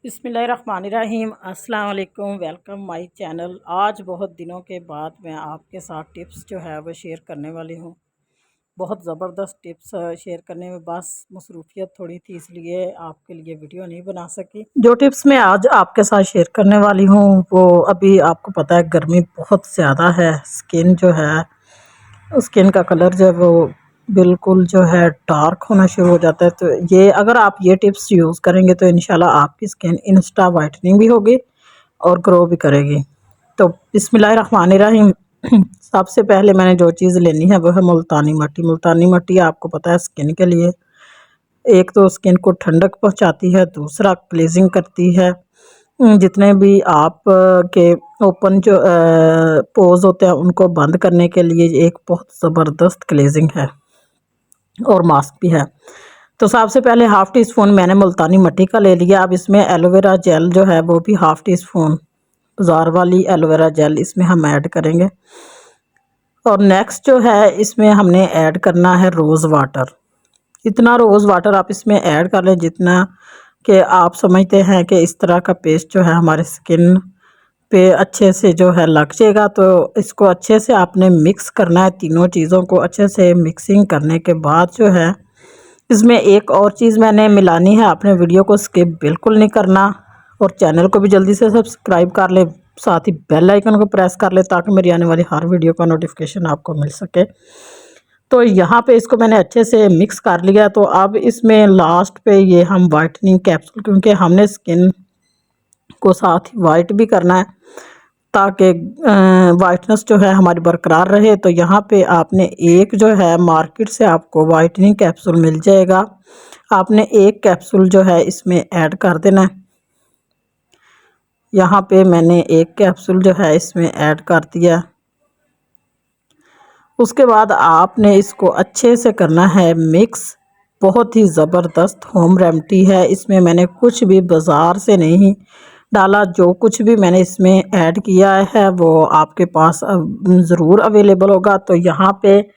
बिस्मिल्लाहिर्रहमानिर्रहीम अस्सलाम वालेकुम। Welcome my channel. आज बहुत दिनों के बाद मैं आपके साथ टिप्स जो है वो शेयर करने वाली हूँ। बहुत ज़बरदस्त टिप्स शेयर करने में बस मसरूफियत थोड़ी थी, इसलिए आपके लिए वीडियो नहीं बना सकी। जो टिप्स मैं आज आपके साथ शेयर करने वाली हूँ वो अभी आपको पता है गर्मी बहुत ज़्यादा है। स्किन का कलर जो है वो बिल्कुल जो है डार्क होना शुरू हो जाता है। तो ये अगर आप ये टिप्स यूज़ करेंगे तो इंशाल्लाह आपकी स्किन इंस्टा वाइटनिंग भी होगी और ग्रो भी करेगी। तो बिस्मिल्लाहिर्रहमानिर्रहीम। सबसे पहले मैंने जो चीज़ लेनी है वो है मुल्तानी मट्टी। मुल्तानी मट्टी आपको पता है स्किन के लिए एक तो स्किन को ठंडक पहुंचाती है, दूसरा क्लीजिंग करती है। जितने भी आप के ओपन जो पोज होते हैं उनको बंद करने के लिए एक बहुत ज़बरदस्त क्लीजिंग है और मास्क भी है। तो सबसे पहले हाफ़ टी स्पून मैंने मुल्तानी मिट्टी का ले लिया। अब इसमें एलोवेरा जेल जो है वो भी हाफ़ टी स्पून, बाज़ार वाली एलोवेरा जेल इसमें हम ऐड करेंगे। और नेक्स्ट जो है इसमें हमने ऐड करना है रोज़ वाटर। इतना रोज़ वाटर आप इसमें ऐड कर लें जितना कि आप समझते हैं कि इस तरह का पेस्ट जो है हमारे स्किन पे अच्छे से जो है लग जाएगा। तो इसको अच्छे से आपने मिक्स करना है। तीनों चीज़ों को अच्छे से मिक्सिंग करने के बाद जो है इसमें एक और चीज़ मैंने मिलानी है। आपने वीडियो को स्किप बिल्कुल नहीं करना और चैनल को भी जल्दी से सब्सक्राइब कर ले, साथ ही बेल आइकन को प्रेस कर ले ताकि मेरी आने वाली हर वीडियो का नोटिफिकेशन आपको मिल सके। तो यहाँ पे इसको मैंने अच्छे से मिक्स कर लिया। तो अब इसमें लास्ट पे ये हम वाइटनिंग कैप्सूल, क्योंकि हमने स्किन को साथ ही वाइट भी करना है ताकि वाइटनेस जो है हमारी बरकरार रहे। तो यहाँ पे आपने एक जो है मार्केट से आपको वाइटनिंग कैप्सूल मिल जाएगा, आपने एक कैप्सूल जो है इसमें ऐड कर देना है। यहाँ पे मैंने एक कैप्सूल जो है इसमें ऐड कर दिया। उसके बाद आपने इसको अच्छे से करना है मिक्स। बहुत ही ज़बरदस्त होम रेमेडी है। इसमें मैंने कुछ भी बाज़ार से नहीं डाला। जो कुछ भी मैंने इसमें ऐड किया है वो आपके पास ज़रूर अवेलेबल होगा। तो यहाँ पे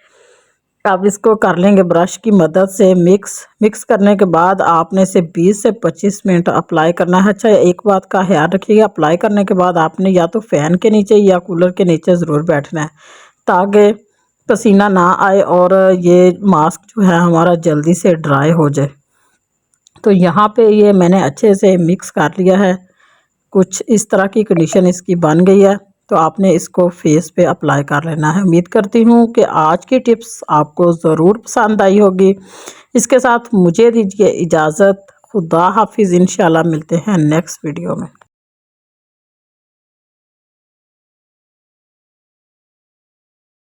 अब इसको कर लेंगे ब्रश की मदद से मिक्स करने के बाद आपने इसे 20 से 25 मिनट अप्लाई करना है। अच्छा, एक बात का ख्याल रखिएगा, अप्लाई करने के बाद आपने या तो फ़ैन के नीचे या कूलर के नीचे ज़रूर बैठना है ताकि पसीना ना आए और ये मास्क जो है हमारा जल्दी से ड्राई हो जाए। तो यहाँ पे ये मैंने अच्छे से मिक्स कर लिया है। कुछ इस तरह की कंडीशन इसकी बन गई है। तो आपने इसको फेस पे अप्लाई कर लेना है। उम्मीद करती हूँ कि आज की टिप्स आपको ज़रूर पसंद आई होगी। इसके साथ मुझे दीजिए इजाज़त। खुदा हाफिज़। इंशाल्लाह मिलते हैं नेक्स्ट वीडियो में।